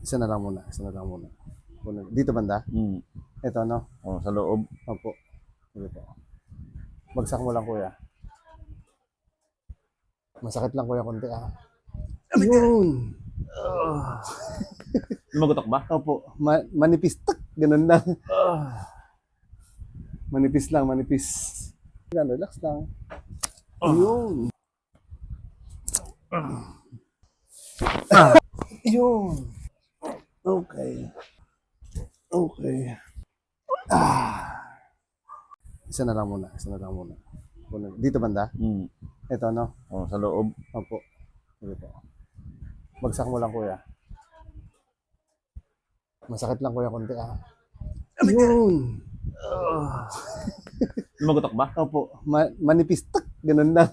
Isa na lang muna, isa na lang muna. Dito banda? Ito, no? Oh, sa loob. Opo. Sige po. Bagsak mo lang, kuya. Masakit lang, kuya, konti, ah. Yun! Lumagotok ba? Opo. Manipis. Tak! Ganun lang. Manipis lang, manipis. Yan, relax lang. Yun. Yun. Okay. Okay. Isa na lang muna, isa na lang muna. Dito banda? Ito, no? Oh, sa loob. Opo. Sige po. Bagsak mo lang, kuya. Masakit lang, kuya, konti, ah. Yun! Lumagotok ba? Opo. Manipis. Tak! Ganun lang.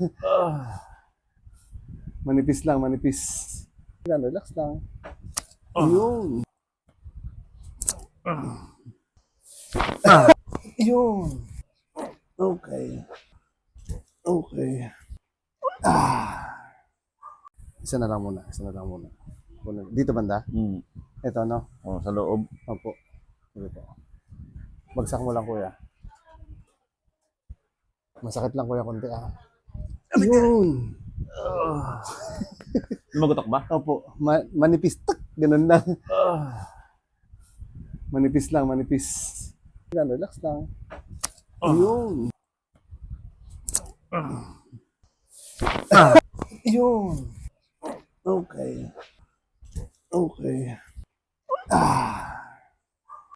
Manipis lang, manipis. Yan, relax lang. Yun. Yun. Okay. Okay. Isa na lang muna, isa na lang muna. Dito banda? Ito, no? Oh, sa loob. Opo. Sige po. Bagsak mo lang, kuya. Masakit lang, kuya, konti, ah. Yun! Lumagotok ba? Opo. Manipis. Tak! Ganun lang. Manipis lang, manipis. Yan, relax lang. Yun. Yun. Okay. Okay.